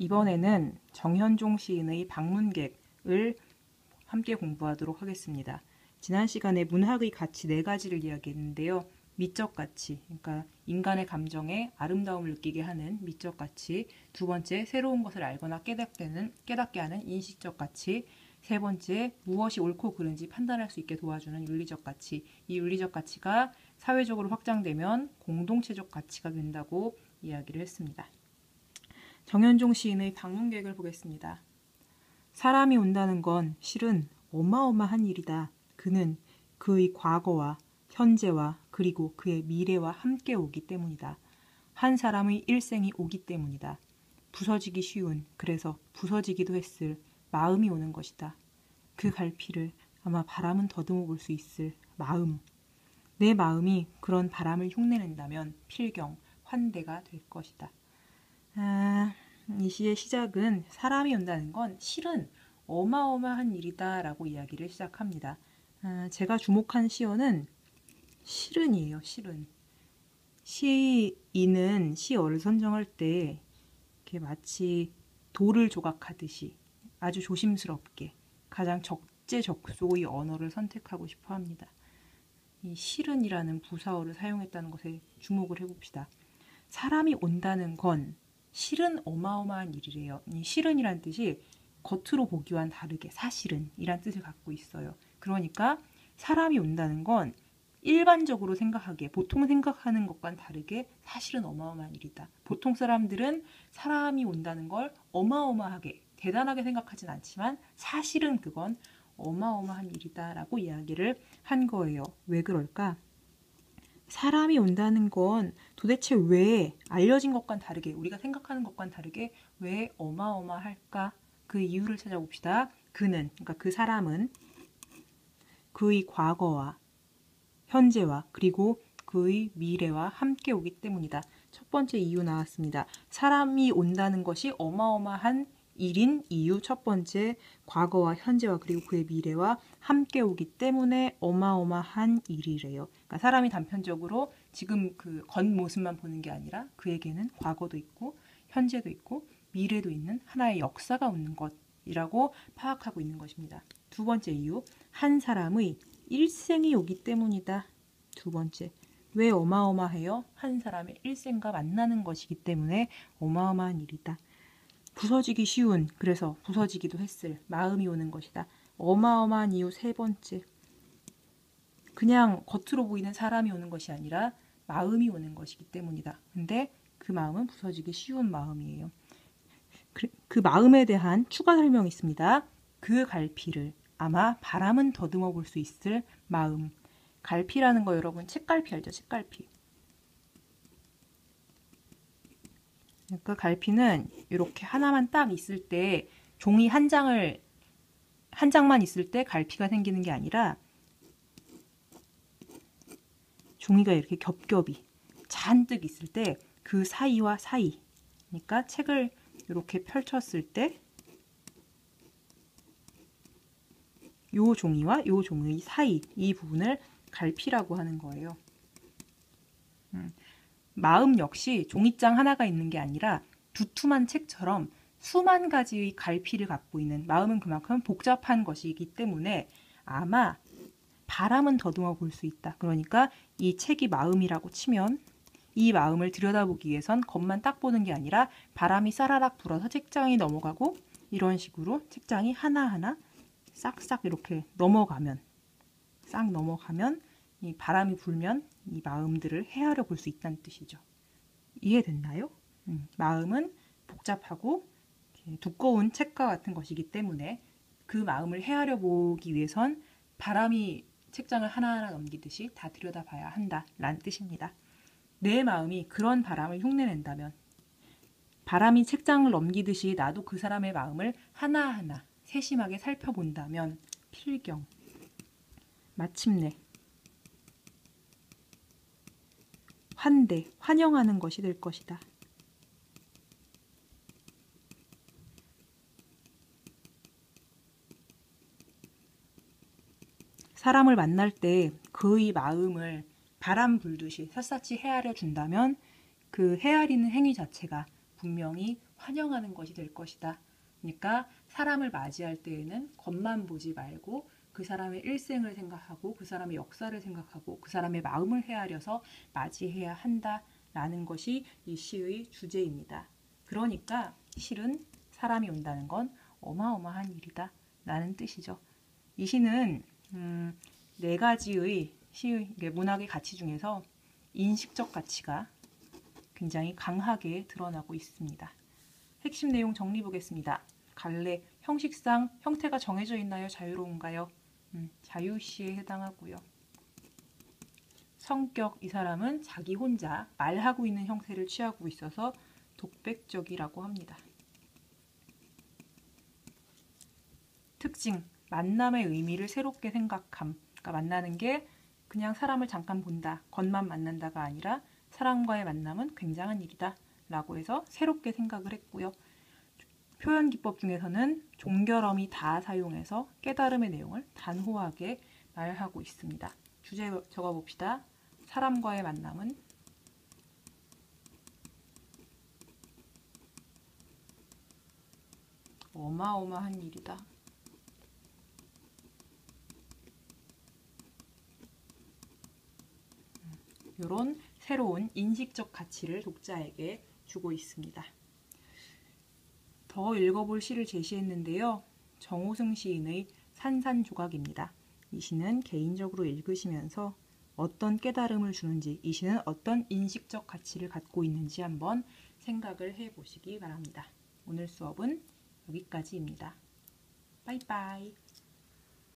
이번에는 정현종 시인의 방문객을 함께 공부하도록 하겠습니다. 지난 시간에 문학의 가치 4가지를 이야기했는데요. 미적 가치, 그러니까 인간의 감정에 아름다움을 느끼게 하는 미적 가치. 두 번째, 새로운 것을 알거나 깨닫게 하는 인식적 가치. 세 번째, 무엇이 옳고 그른지 판단할 수 있게 도와주는 윤리적 가치. 이 윤리적 가치가 사회적으로 확장되면 공동체적 가치가 된다고 이야기를 했습니다. 정현종 시인의 방문객을 보겠습니다. 사람이 온다는 건 실은 어마어마한 일이다. 그는 그의 과거와 현재와 그리고 그의 미래와 함께 오기 때문이다. 한 사람의 일생이 오기 때문이다. 부서지기 쉬운, 그래서 부서지기도 했을 마음이 오는 것이다. 그 갈피를 아마 바람은 더듬어 볼 수 있을 마음. 내 마음이 그런 바람을 흉내낸다면 필경, 환대가 될 것이다. 이 시의 시작은 사람이 온다는 건 실은 어마어마한 일이다 라고 이야기를 시작합니다. 제가 주목한 시어는 실은이에요. 실은. 시인은 시어를 선정할 때 이렇게 마치 돌을 조각하듯이 아주 조심스럽게 가장 적재적소의 언어를 선택하고 싶어 합니다. 이 실은이라는 부사어를 사용했다는 것에 주목을 해봅시다. 사람이 온다는 건 실은 어마어마한 일이래요. 이 실은이란 뜻이 겉으로 보기와는 다르게 사실은 이란 뜻을 갖고 있어요. 그러니까 사람이 온다는 건 일반적으로 생각하기에 보통 생각하는 것과는 다르게 사실은 어마어마한 일이다. 보통 사람들은 사람이 온다는 걸 어마어마하게 대단하게 생각하진 않지만 사실은 그건 어마어마한 일이다 라고 이야기를 한 거예요. 왜 그럴까? 사람이 온다는 건 도대체 왜 알려진 것과는 다르게 우리가 생각하는 것과는 다르게 왜 어마어마할까? 그 이유를 찾아봅시다. 그러니까 그 사람은 그의 과거와 현재와 그리고 그의 미래와 함께 오기 때문이다. 첫 번째 이유 나왔습니다. 사람이 온다는 것이 어마어마한 일인 이유 첫 번째, 과거와 현재와 그리고 그의 미래와 함께 오기 때문에 어마어마한 일이래요. 그러니까 사람이 단편적으로 지금 그 겉모습만 보는 게 아니라 그에게는 과거도 있고 현재도 있고 미래도 있는 하나의 역사가 있는 것이라고 파악하고 있는 것입니다. 두 번째 이유, 한 사람의 일생이 오기 때문이다. 두 번째, 왜 어마어마해요? 한 사람의 일생과 만나는 것이기 때문에 어마어마한 일이다. 부서지기 쉬운, 그래서 부서지기도 했을 마음이 오는 것이다. 어마어마한 이유 세 번째, 그냥 겉으로 보이는 사람이 오는 것이 아니라 마음이 오는 것이기 때문이다. 근데 그 마음은 부서지기 쉬운 마음이에요. 그 마음에 대한 추가 설명이 있습니다. 그 갈피를 아마 바람은 더듬어 볼 수 있을 마음. 갈피라는 거 여러분 책갈피 알죠? 책갈피. 그러니까 갈피는 이렇게 하나만 딱 있을 때 종이 한 장만 있을 때 갈피가 생기는 게 아니라 종이가 이렇게 겹겹이 잔뜩 있을 때 그 사이와 사이, 그러니까 책을 이렇게 펼쳤을 때 요 종이와 요 종이 사이, 이 부분을 갈피라고 하는 거예요. 마음 역시 종이장 하나가 있는 게 아니라 두툼한 책처럼 수만 가지의 갈피를 갖고 있는, 마음은 그만큼 복잡한 것이기 때문에 아마 바람은 더듬어 볼 수 있다. 그러니까 이 책이 마음이라고 치면 이 마음을 들여다보기 위해선 겉만 딱 보는 게 아니라 바람이 싸라락 불어서 책장이 넘어가고 이런 식으로 책장이 하나하나 싹싹 이렇게 싹 넘어가면 이 바람이 불면 이 마음들을 헤아려 볼 수 있다는 뜻이죠. 이해됐나요? 마음은 복잡하고 두꺼운 책과 같은 것이기 때문에 그 마음을 헤아려 보기 위해선 바람이 책장을 하나하나 넘기듯이 다 들여다봐야 한다라는 뜻입니다. 내 마음이 그런 바람을 흉내낸다면, 바람이 책장을 넘기듯이 나도 그 사람의 마음을 하나하나 세심하게 살펴본다면 필경, 마침내 환대, 환영하는 것이 될 것이다. 사람을 만날 때 그의 마음을 바람 불듯이 샅샅이 헤아려 준다면 그 헤아리는 행위 자체가 분명히 환영하는 것이 될 것이다. 그러니까 사람을 맞이할 때에는 겉만 보지 말고 그 사람의 일생을 생각하고 그 사람의 역사를 생각하고 그 사람의 마음을 헤아려서 맞이해야 한다라는 것이 이 시의 주제입니다. 그러니까 실은 사람이 온다는 건 어마어마한 일이다 라는 뜻이죠. 이 시는 네 가지의 시의 문학의 가치 중에서 인식적 가치가 굉장히 강하게 드러나고 있습니다. 핵심 내용 정리 보겠습니다. 갈래, 형식상 형태가 정해져 있나요? 자유로운가요? 자유시에 해당하고요. 성격, 이 사람은 자기 혼자 말하고 있는 형태를 취하고 있어서 독백적이라고 합니다. 특징, 만남의 의미를 새롭게 생각함. 그러니까 만나는 게 그냥 사람을 잠깐 본다, 겉만 만난다가 아니라 사람과의 만남은 굉장한 일이다 라고 해서 새롭게 생각을 했고요. 표현 기법 중에서는 종결어미 다 사용해서 깨달음의 내용을 단호하게 말하고 있습니다. 주제 적어봅시다. 사람과의 만남은 어마어마한 일이다. 이런 새로운 인식적 가치를 독자에게 주고 있습니다. 더 읽어볼 시를 제시했는데요. 정호승 시인의 산산조각입니다. 이 시는 개인적으로 읽으시면서 어떤 깨달음을 주는지, 이 시는 어떤 인식적 가치를 갖고 있는지 한번 생각을 해보시기 바랍니다. 오늘 수업은 여기까지입니다. 빠이빠이.